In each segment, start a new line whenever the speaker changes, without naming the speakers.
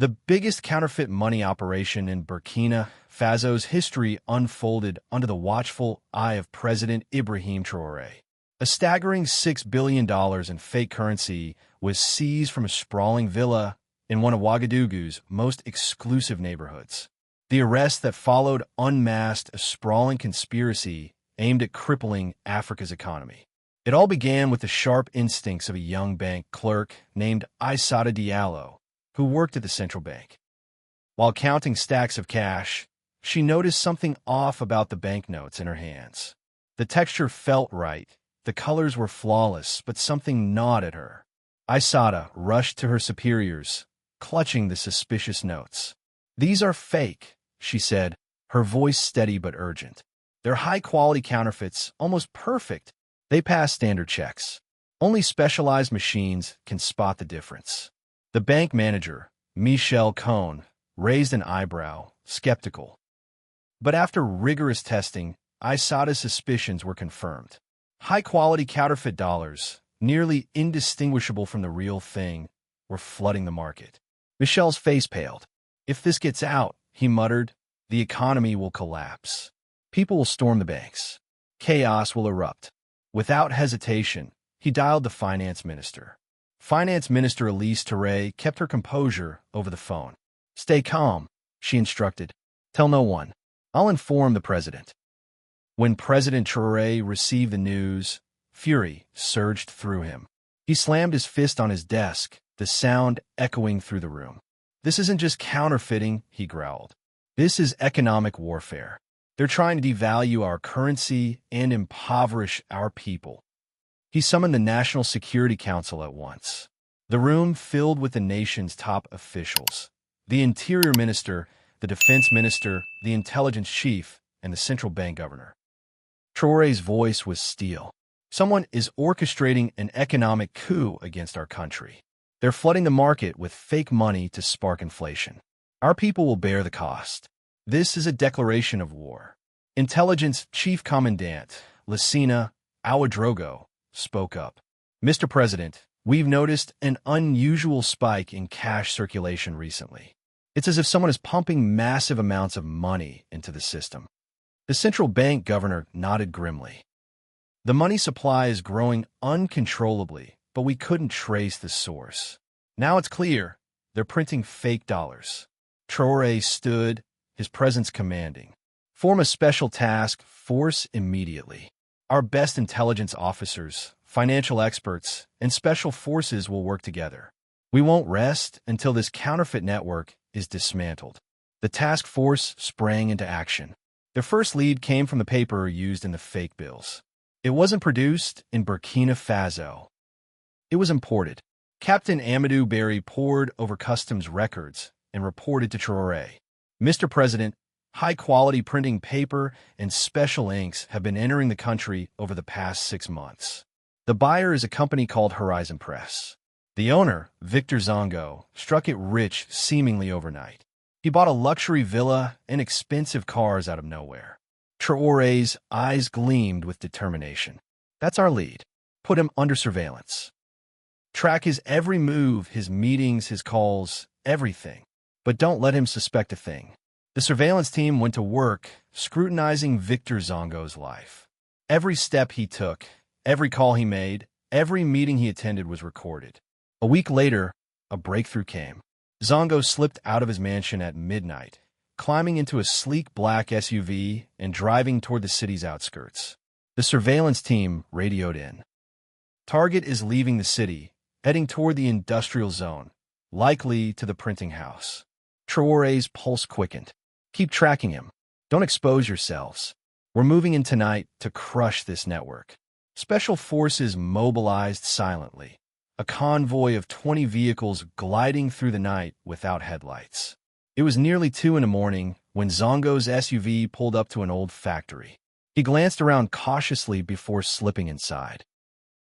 The biggest counterfeit money operation in Burkina Faso's history unfolded under the watchful eye of President Ibrahim Traoré. A staggering $6 billion in fake currency was seized from a sprawling villa in one of Ouagadougou's most exclusive neighborhoods. The arrest that followed unmasked a sprawling conspiracy aimed at crippling Africa's economy. It all began with the sharp instincts of a young bank clerk named Aissata Diallo, who worked at the central bank. While counting stacks of cash, she noticed something off about the banknotes in her hands. The texture felt right, the colors were flawless, but something gnawed at her. Aissata rushed to her superiors, clutching the suspicious notes. "These are fake," she said, her voice steady but urgent. "They're high-quality counterfeits, almost perfect. They pass standard checks. Only specialized machines can spot the difference." The bank manager, Michel Cohn, raised an eyebrow, skeptical. But after rigorous testing, Aissata's suspicions were confirmed. High-quality counterfeit dollars, nearly indistinguishable from the real thing, were flooding the market. Michel's face paled. "If this gets out," he muttered, "the economy will collapse. People will storm the banks. Chaos will erupt." Without hesitation, he dialed the finance minister. Finance Minister Elise Touré kept her composure over the phone. "Stay calm," she instructed. "Tell no one. I'll inform the president." When President Traoré received the news, fury surged through him. He slammed his fist on his desk, the sound echoing through the room. "This isn't just counterfeiting," he growled. "This is economic warfare. They're trying to devalue our currency and impoverish our people." He summoned the National Security Council at once. The room filled with the nation's top officials: the Interior Minister, the Defense Minister, the Intelligence Chief, and the Central Bank Governor. Traoré's voice was steel. "Someone is orchestrating an economic coup against our country. They're flooding the market with fake money to spark inflation. Our people will bear the cost. This is a declaration of war." Intelligence Chief Commandant Lassina Ouagadougou spoke up. "Mr. President, we've noticed an unusual spike in cash circulation recently. It's as if someone is pumping massive amounts of money into the system." The central bank governor nodded grimly. "The money supply is growing uncontrollably, but we couldn't trace the source. Now it's clear. They're printing fake dollars." Traoré stood, his presence commanding. "Form a special task force immediately. Our best intelligence officers, financial experts, and special forces will work together. We won't rest until this counterfeit network is dismantled." The task force sprang into action. Their first lead came from the paper used in the fake bills. It wasn't produced in Burkina Faso. It was imported. Captain Amadou Barry pored over customs records and reported to Traoré. "Mr. President, high-quality printing paper and special inks have been entering the country over the past 6 months. The buyer is a company called Horizon Press. The owner, Victor Zongo, struck it rich seemingly overnight. He bought a luxury villa and expensive cars out of nowhere." Traoré's eyes gleamed with determination. "That's our lead. Put him under surveillance. Track his every move, his meetings, his calls, everything. But don't let him suspect a thing." The surveillance team went to work, scrutinizing Victor Zongo's life. Every step he took, every call he made, every meeting he attended was recorded. A week later, a breakthrough came. Zongo slipped out of his mansion at midnight, climbing into a sleek black SUV and driving toward the city's outskirts. The surveillance team radioed in. "Target is leaving the city, heading toward the industrial zone, likely to the printing house." Traoré's pulse quickened. "Keep tracking him. Don't expose yourselves. We're moving in tonight to crush this network." Special forces mobilized silently. A convoy of 20 vehicles gliding through the night without headlights. It was nearly 2 in the morning when Zongo's SUV pulled up to an old factory. He glanced around cautiously before slipping inside.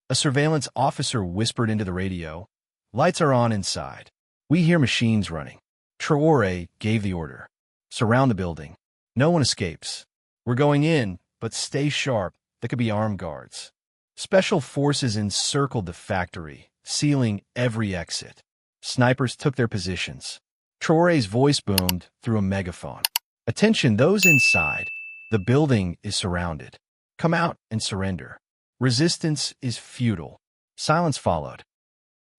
A surveillance officer whispered into the radio, "Lights are on inside. We hear machines running." Traoré gave the order. "Surround the building. No one escapes. We're going in, but stay sharp. There could be armed guards." Special forces encircled the factory, sealing every exit. Snipers took their positions. Traoré's voice boomed through a megaphone. "Attention, those inside. The building is surrounded. Come out and surrender. Resistance is futile." Silence followed.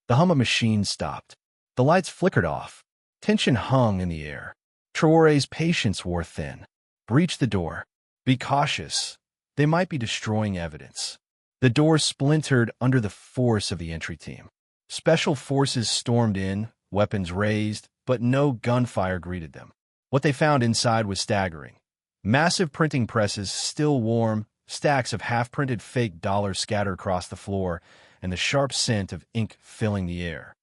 The hum of machines stopped. The lights flickered off. Tension hung in the air. Traoré's patience wore thin. "Breach the door. Be cautious. They might be destroying evidence." The door splintered under the force of the entry team. Special forces stormed in, weapons raised, but no gunfire greeted them. What they found inside was staggering. Massive printing presses, still warm, stacks of half-printed fake dollars scattered across the floor, and the sharp scent of ink filling the air.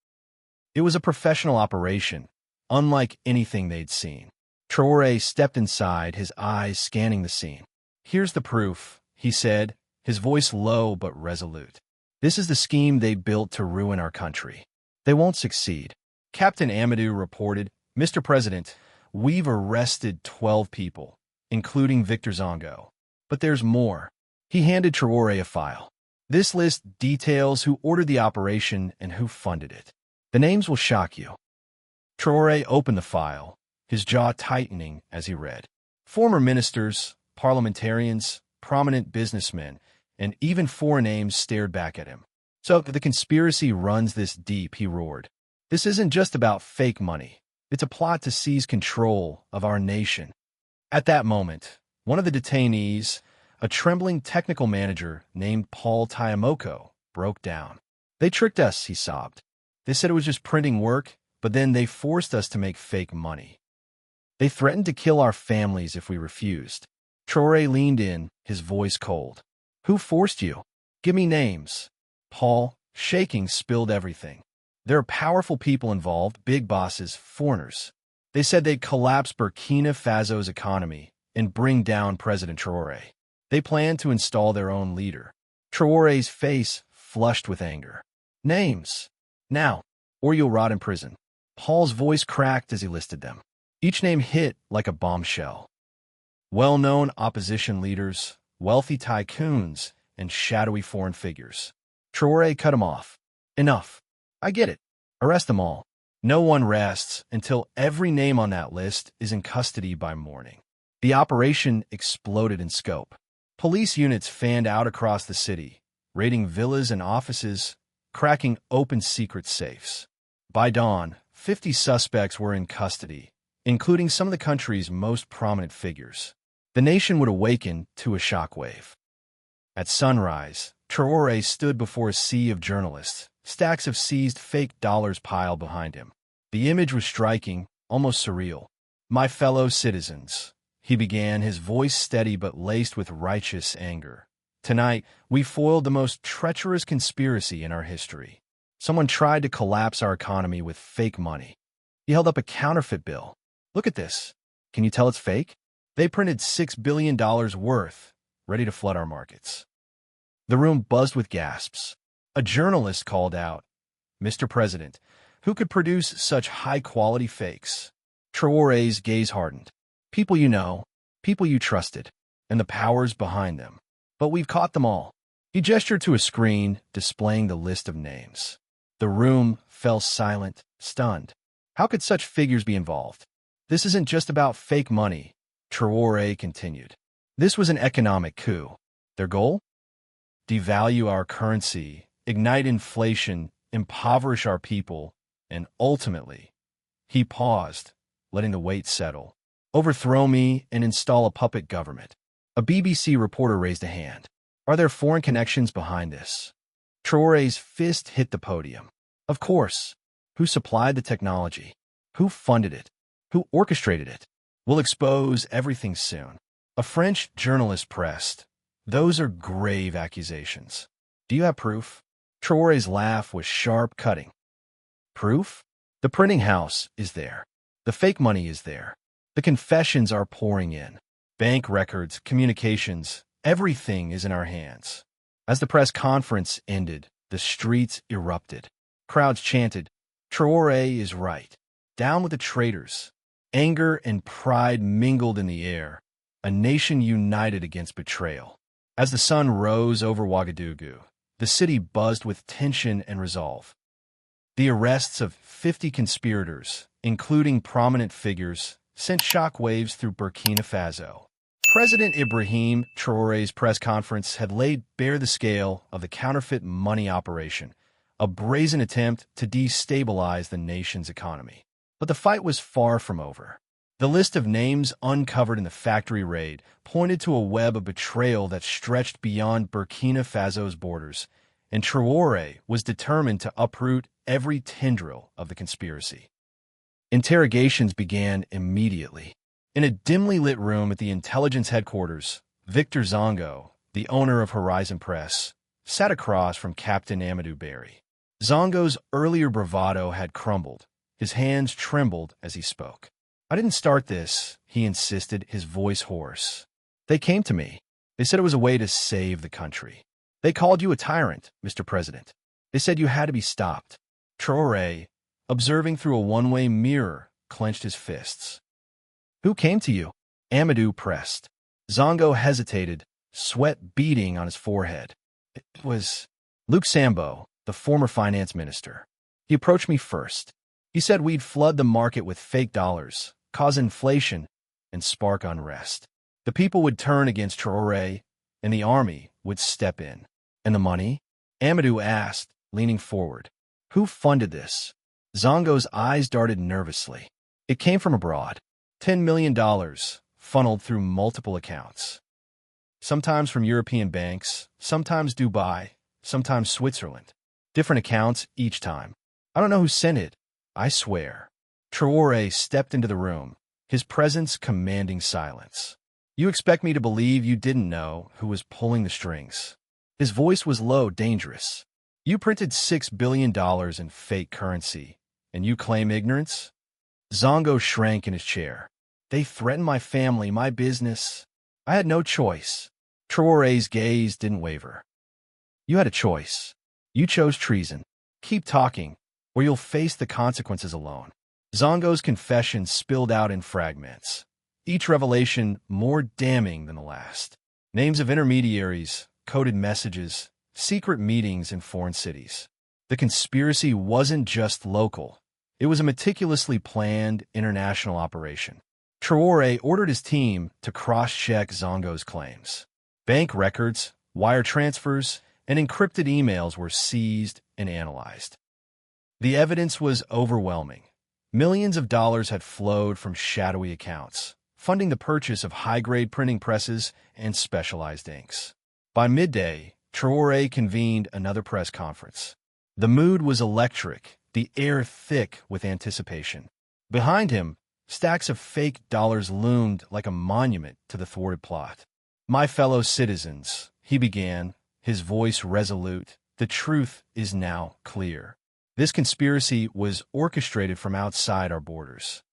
It was a professional operation, unlike anything they'd seen. Traoré stepped inside, his eyes scanning the scene. "Here's the proof," he said, his voice low but resolute. "This is the scheme they built to ruin our country. They won't succeed." Captain Amadou reported, "Mr. President, we've arrested 12 people, including Victor Zongo. But there's more." He handed Traoré a file. "This list details who ordered the operation and who funded it. The names will shock you." Traoré opened the file, his jaw tightening as he read. Former ministers, parliamentarians, prominent businessmen, and even foreign names stared back at him. "So the conspiracy runs this deep," he roared. "This isn't just about fake money. It's a plot to seize control of our nation." At that moment, one of the detainees, a trembling technical manager named Paul Tiamoko, broke down. "They tricked us," he sobbed. "They said it was just printing work, but then they forced us to make fake money. They threatened to kill our families if we refused." Traoré leaned in, his voice cold. "Who forced you? Give me names." Paul, shaking, spilled everything. "There are powerful people involved, big bosses, foreigners. They said they'd collapse Burkina Faso's economy and bring down President Traoré. They planned to install their own leader." Traoré's face flushed with anger. "Names. Now, or you'll rot in prison." Paul's voice cracked as he listed them. Each name hit like a bombshell. Well-known opposition leaders, wealthy tycoons, and shadowy foreign figures. Traoré cut him off. "Enough. I get it. Arrest them all. No one rests until every name on that list is in custody by morning." The operation exploded in scope. Police units fanned out across the city, raiding villas and offices, cracking open secret safes. By dawn, 50 suspects were in custody, including some of the country's most prominent figures. The nation would awaken to a shockwave. At sunrise, Traoré stood before a sea of journalists, stacks of seized fake dollars piled behind him. The image was striking, almost surreal. "My fellow citizens," he began, his voice steady but laced with righteous anger. "Tonight, we foiled the most treacherous conspiracy in our history. Someone tried to collapse our economy with fake money." He held up a counterfeit bill. "Look at this. Can you tell it's fake? They printed $6 billion worth, ready to flood our markets." The room buzzed with gasps. A journalist called out, "Mr. President, who could produce such high-quality fakes?" Traoré's gaze hardened. "People you know, people you trusted, and the powers behind them. But we've caught them all." He gestured to a screen displaying the list of names. The room fell silent, stunned. How could such figures be involved? "This isn't just about fake money," Traoré continued. "This was an economic coup. Their goal? Devalue our currency, ignite inflation, impoverish our people, and ultimately," he paused, letting the weight settle, "overthrow me and install a puppet government." A BBC reporter raised a hand. "Are there foreign connections behind this?" Traoré's fist hit the podium. "Of course. Who supplied the technology? Who funded it? Who orchestrated it? We'll expose everything soon." A French journalist pressed, "Those are grave accusations. Do you have proof?" Traoré's laugh was sharp, cutting. "Proof? The printing house is there. The fake money is there. The confessions are pouring in. Bank records, communications, everything is in our hands." As the press conference ended, the streets erupted. Crowds chanted, "Traoré is right. Down with the traitors." Anger and pride mingled in the air, a nation united against betrayal. As the sun rose over Ouagadougou, the city buzzed with tension and resolve. The arrests of 50 conspirators, including prominent figures, sent shockwaves through Burkina Faso. President Ibrahim Traoré's press conference had laid bare the scale of the counterfeit money operation, a brazen attempt to destabilize the nation's economy. But the fight was far from over. The list of names uncovered in the factory raid pointed to a web of betrayal that stretched beyond Burkina Faso's borders, and Traoré was determined to uproot every tendril of the conspiracy. Interrogations began immediately. In a dimly lit room at the intelligence headquarters, Victor Zongo, the owner of Horizon Press, sat across from Captain Amadou Barry. Zongo's earlier bravado had crumbled. His hands trembled as he spoke. "I didn't start this," he insisted, his voice hoarse. "They came to me. They said it was a way to save the country. They called you a tyrant, Mr. President. They said you had to be stopped." Traoré, observing through a one-way mirror, clenched his fists. "Who came to you?" Amadou pressed. Zongo hesitated, sweat beading on his forehead. "It was Luc Sambo, the former finance minister. He approached me first. He said we'd flood the market with fake dollars, cause inflation, and spark unrest. The people would turn against Traoré, and the army would step in." "And the money?" Amadou asked, leaning forward. "Who funded this?" Zongo's eyes darted nervously. "It came from abroad. $10 million, funneled through multiple accounts. Sometimes from European banks, sometimes Dubai, sometimes Switzerland. Different accounts each time. I don't know who sent it, I swear." Traoré stepped into the room, his presence commanding silence. "You expect me to believe you didn't know who was pulling the strings?" His voice was low, dangerous. "You printed $6 billion in fake currency, and you claim ignorance?" Zongo shrank in his chair. "They threatened my family, my business. I had no choice." Traoré's gaze didn't waver. "You had a choice. You chose treason. Keep talking, or you'll face the consequences alone." Zongo's confession spilled out in fragments, each revelation more damning than the last. Names of intermediaries, coded messages, secret meetings in foreign cities. The conspiracy wasn't just local. It was a meticulously planned international operation. Traoré ordered his team to cross-check Zongo's claims. Bank records, wire transfers, and encrypted emails were seized and analyzed. The evidence was overwhelming. Millions of dollars had flowed from shadowy accounts, funding the purchase of high-grade printing presses and specialized inks. By midday, Traoré convened another press conference. The mood was electric, the air thick with anticipation. Behind him, stacks of fake dollars loomed like a monument to the thwarted plot. "My fellow citizens," he began, his voice resolute, "the truth is now clear. This conspiracy was orchestrated from outside our borders.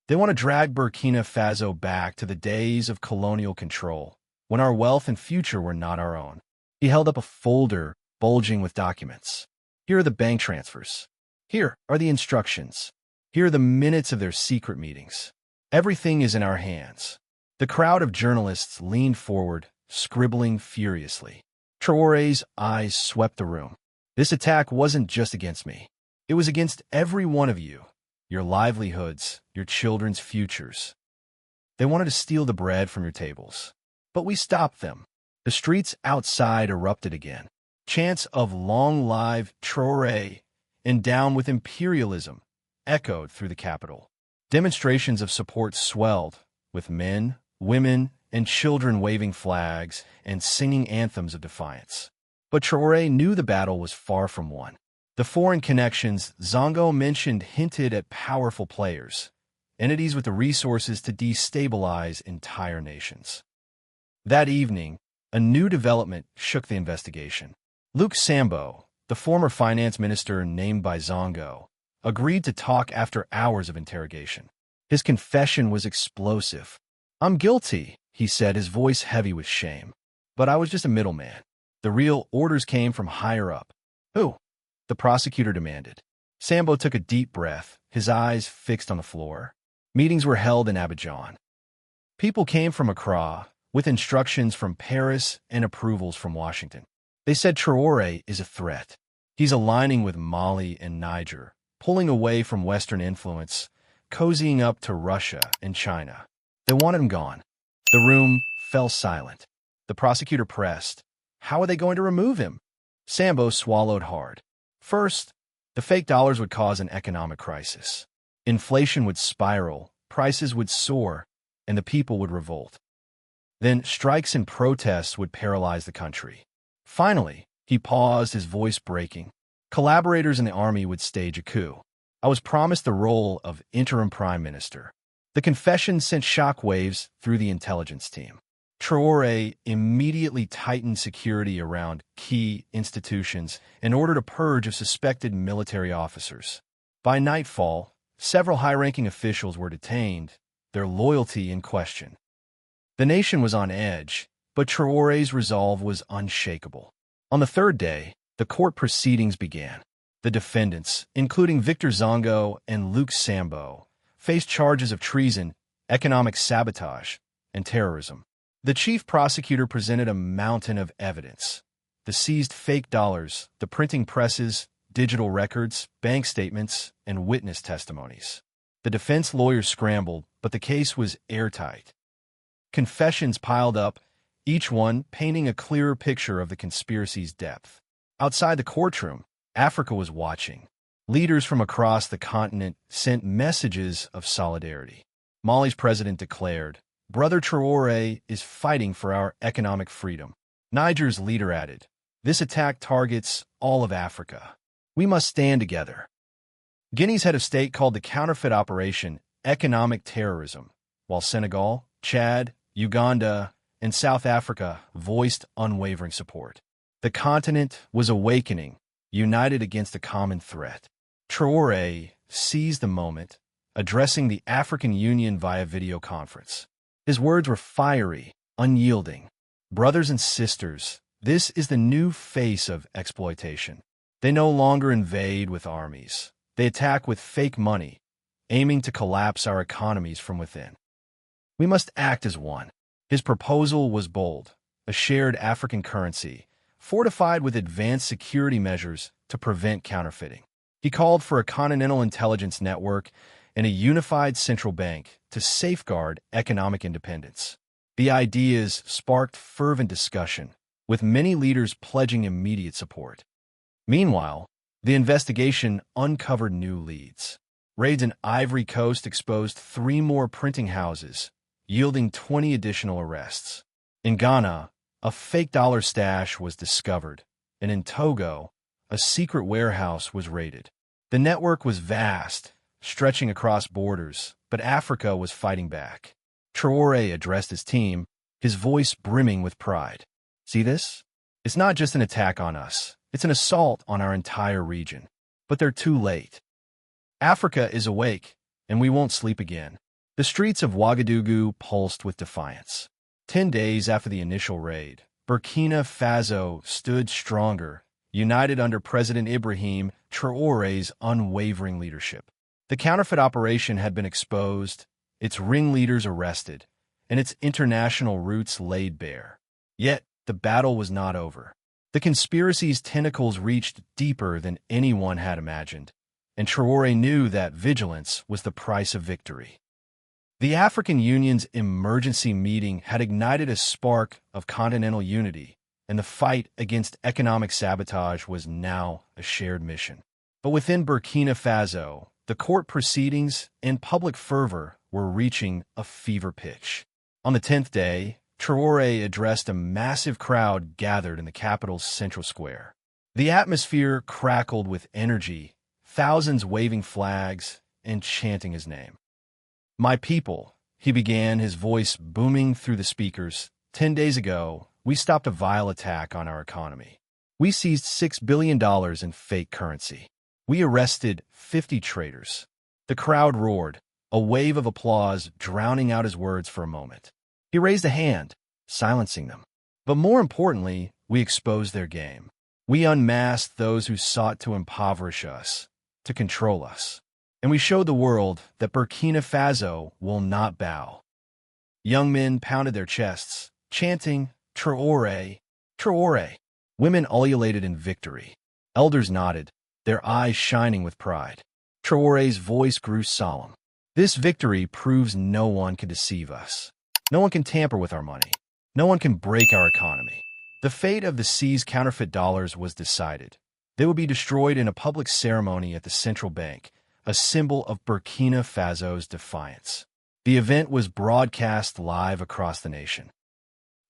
They want to drag Burkina Faso back to the days of colonial control, when our wealth and future were not our own." He held up a folder bulging with documents. "Here are the bank transfers. Here are the instructions. Here are the minutes of their secret meetings. Everything is in our hands." The crowd of journalists leaned forward, scribbling furiously. Traoré's eyes swept the room. "This attack wasn't just against me. It was against every one of you, your livelihoods, your children's futures. They wanted to steal the bread from your tables. But we stopped them." The streets outside erupted again. Chants of "Long live Traoré" and "Down with imperialism" echoed through the capital. Demonstrations of support swelled, with men, women, and children waving flags and singing anthems of defiance. But Traoré knew the battle was far from won. The foreign connections Zongo mentioned hinted at powerful players, entities with the resources to destabilize entire nations. That evening, a new development shook the investigation. Luc Sambo, the former finance minister named by Zongo, agreed to talk after hours of interrogation. His confession was explosive. "I'm guilty," he said, his voice heavy with shame. "But I was just a middleman. The real orders came from higher up." "Who?" the prosecutor demanded. Sambo took a deep breath, his eyes fixed on the floor. Meetings were held in Abidjan. People came from Accra, with instructions from Paris and approvals from Washington. They said Traoré is a threat. He's aligning with Mali and Niger, pulling away from Western influence, cozying up to Russia and China. They wanted him gone. The room fell silent. The prosecutor pressed. How are they going to remove him? Sambo swallowed hard. First, the fake dollars would cause an economic crisis. Inflation would spiral, prices would soar, and the people would revolt. Then strikes and protests would paralyze the country. Finally, he paused, his voice breaking. Collaborators in the army would stage a coup. I was promised the role of interim prime minister. The confession sent shockwaves through the intelligence team. Traoré immediately tightened security around key institutions in order to purge of suspected military officers. By nightfall, several high-ranking officials were detained, their loyalty in question. The nation was on edge, but Traoré's resolve was unshakable. On the third day, the court proceedings began. The defendants, including Victor Zongo and Luke Sambo, faced charges of treason, economic sabotage, and terrorism. The chief prosecutor presented a mountain of evidence: the seized fake dollars, the printing presses, digital records, bank statements, and witness testimonies. The defense lawyers scrambled, but the case was airtight. Confessions piled up, each one painting a clearer picture of the conspiracy's depth. Outside the courtroom, Africa was watching. Leaders from across the continent sent messages of solidarity. Mali's president declared, "Brother Traoré is fighting for our economic freedom." Niger's leader added, "This attack targets all of Africa. We must stand together." Guinea's head of state called the counterfeit operation economic terrorism, while Senegal, Chad, Uganda, and South Africa voiced unwavering support. The continent was awakening, united against a common threat. Traoré seized the moment, addressing the African Union via video conference. His words were fiery, unyielding. Brothers and sisters, this is the new face of exploitation. They no longer invade with armies. They attack with fake money, aiming to collapse our economies from within. We must act as one. His proposal was bold: a shared African currency, fortified with advanced security measures to prevent counterfeiting. He called for a continental intelligence network and a unified central bank to safeguard economic independence. The ideas sparked fervent discussion, with many leaders pledging immediate support. Meanwhile, the investigation uncovered new leads. Raids in Ivory Coast exposed 3 more printing houses, yielding 20 additional arrests. In Ghana, a fake dollar stash was discovered, and in Togo, a secret warehouse was raided. The network was vast, stretching across borders, but Africa was fighting back. Traoré addressed his team, his voice brimming with pride. "See this? It's not just an attack on us. It's an assault on our entire region. But they're too late. Africa is awake, and we won't sleep again." The streets of Ouagadougou pulsed with defiance. 10 days after the initial raid, Burkina Faso stood stronger, united under President Ibrahim Traoré's unwavering leadership. The counterfeit operation had been exposed, its ringleaders arrested, and its international roots laid bare. Yet, the battle was not over. The conspiracy's tentacles reached deeper than anyone had imagined, and Traoré knew that vigilance was the price of victory. The African Union's emergency meeting had ignited a spark of continental unity, and the fight against economic sabotage was now a shared mission. But within Burkina Faso, the court proceedings and public fervor were reaching a fever pitch. On the 10th day, Traoré addressed a massive crowd gathered in the capital's central square. The atmosphere crackled with energy, thousands waving flags and chanting his name. "My people," he began, his voice booming through the speakers, "10 days ago, we stopped a vile attack on our economy. We seized $6 billion in fake currency. We arrested 50 traitors." The crowd roared, a wave of applause drowning out his words for a moment. He raised a hand, silencing them. But more importantly, we exposed their game. We unmasked those who sought to impoverish us, to control us. And we showed the world that Burkina Faso will not bow. Young men pounded their chests, chanting, "Traoré, Traoré." Women ululated in victory. Elders nodded, their eyes shining with pride. Traoré's voice grew solemn. This victory proves no one can deceive us. No one can tamper with our money. No one can break our economy. The fate of the seized counterfeit dollars was decided. They would be destroyed in a public ceremony at the central bank, a symbol of Burkina Faso's defiance. The event was broadcast live across the nation.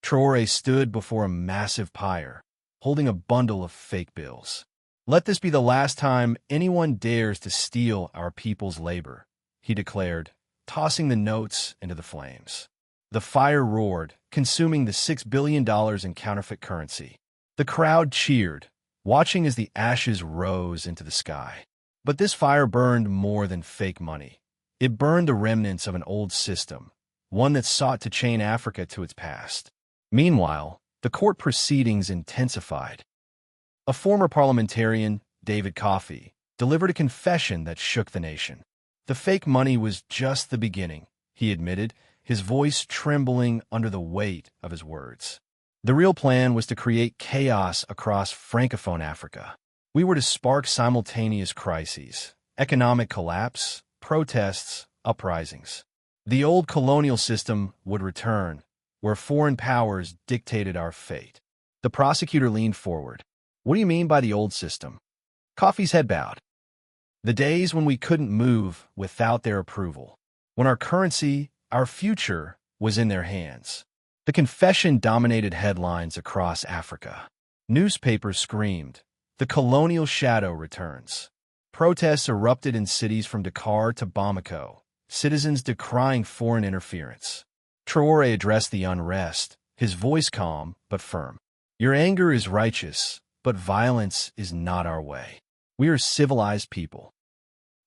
Traoré stood before a massive pyre, holding a bundle of fake bills. "Let this be the last time anyone dares to steal our people's labor," he declared, tossing the notes into the flames. The fire roared, consuming the $6 billion in counterfeit currency. The crowd cheered, watching as the ashes rose into the sky. But this fire burned more than fake money. It burned the remnants of an old system, one that sought to chain Africa to its past. Meanwhile, the court proceedings intensified. A former parliamentarian, David Coffey, delivered a confession that shook the nation. The fake money was just the beginning, he admitted, his voice trembling under the weight of his words. The real plan was to create chaos across Francophone Africa. We were to spark simultaneous crises, economic collapse, protests, uprisings. The old colonial system would return, where foreign powers dictated our fate. The prosecutor leaned forward. "What do you mean by the old system?" Coffey's head bowed. "The days when we couldn't move without their approval, when our currency, our future, was in their hands." The confession dominated headlines across Africa. Newspapers screamed, "The colonial shadow returns." Protests erupted in cities from Dakar to Bamako, citizens decrying foreign interference. Traoré addressed the unrest, his voice calm but firm. "Your anger is righteous, but violence is not our way. We are civilized people.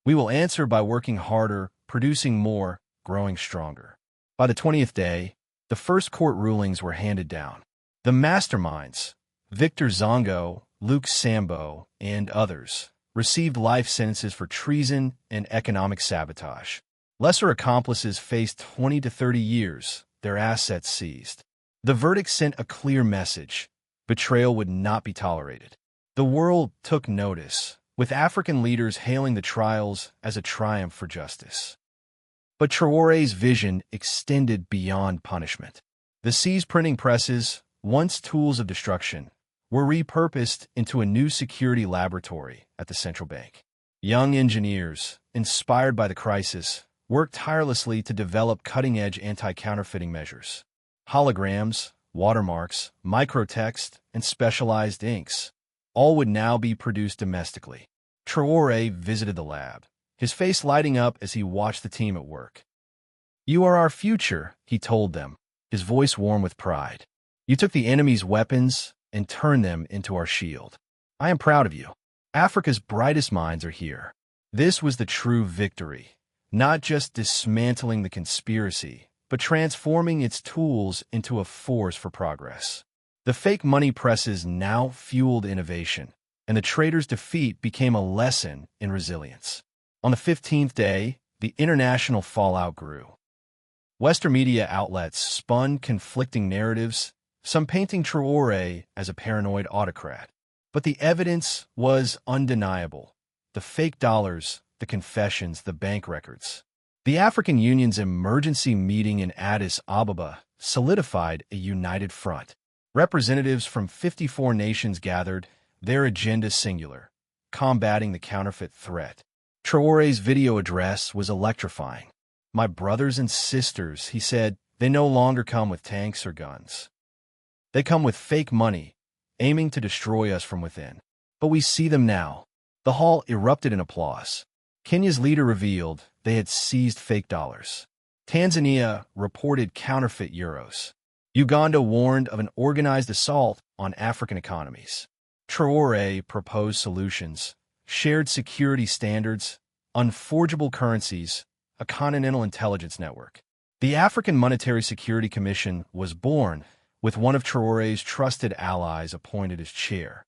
We will answer by working harder, producing more, growing stronger." By the 20th day, the first court rulings were handed down. The masterminds, Victor Zongo, Luke Sambo, and others, received life sentences for treason and economic sabotage. Lesser accomplices faced 20 to 30 years, their assets seized. The verdict sent a clear message: betrayal would not be tolerated. The world took notice, with African leaders hailing the trials as a triumph for justice. But Traoré's vision extended beyond punishment. The seized printing presses, once tools of destruction, were repurposed into a new security laboratory at the central bank. Young engineers, inspired by the crisis, worked tirelessly to develop cutting-edge anti-counterfeiting measures. Holograms, watermarks, microtext, and specialized inks, all would now be produced domestically. Traoré visited the lab, his face lighting up as he watched the team at work. "You are our future," he told them, his voice warm with pride. "You took the enemy's weapons and turned them into our shield. I am proud of you. Africa's brightest minds are here." This was the true victory, not just dismantling the conspiracy, but transforming its tools into a force for progress. The fake money presses now fueled innovation, and the traitors' defeat became a lesson in resilience. On the 15th day, the international fallout grew. Western media outlets spun conflicting narratives, some painting Traoré as a paranoid autocrat. But the evidence was undeniable: the fake dollars, the confessions, the bank records. The African Union's emergency meeting in Addis Ababa solidified a united front. Representatives from 54 nations gathered, their agenda singular: combating the counterfeit threat. Traoré's video address was electrifying. "My brothers and sisters," he said, "they no longer come with tanks or guns. They come with fake money, aiming to destroy us from within. But we see them now." The hall erupted in applause. Kenya's leader revealed they had seized fake dollars. Tanzania reported counterfeit euros. Uganda warned of an organized assault on African economies. Traoré proposed solutions: shared security standards, unforgeable currencies, a continental intelligence network. The African Monetary Security Commission was born, with one of Traoré's trusted allies appointed as chair.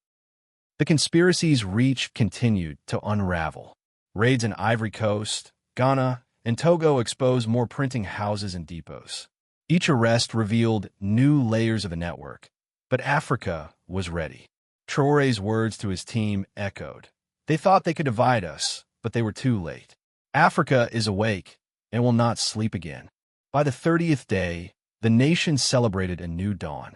The conspiracy's reach continued to unravel. Raids in Ivory Coast, Ghana, and Togo exposed more printing houses and depots. Each arrest revealed new layers of the network, but Africa was ready. Traoré's words to his team echoed. They thought they could divide us, but they were too late. Africa is awake and will not sleep again. By the 30th day, the nation celebrated a new dawn.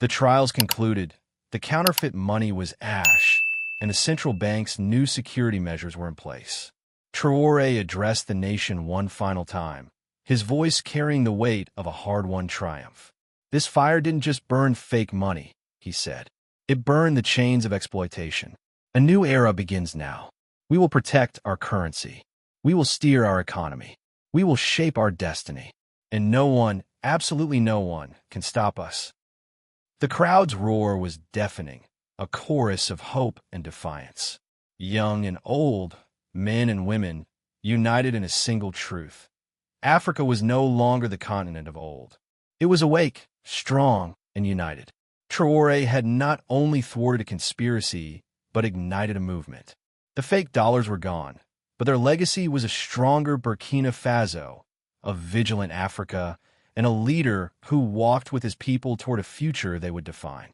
The trials concluded, the counterfeit money was ash, and the central bank's new security measures were in place. Traoré addressed the nation one final time, his voice carrying the weight of a hard-won triumph. This fire didn't just burn fake money, he said. It burned the chains of exploitation. A new era begins now. We will protect our currency. We will steer our economy. We will shape our destiny. And no one, absolutely no one, can stop us. The crowd's roar was deafening, a chorus of hope and defiance. Young and old, men and women, united in a single truth. Africa was no longer the continent of old. It was awake, strong, and united. Traoré had not only thwarted a conspiracy, but ignited a movement. The fake dollars were gone, but their legacy was a stronger Burkina Faso, a vigilant Africa, and a leader who walked with his people toward a future they would define.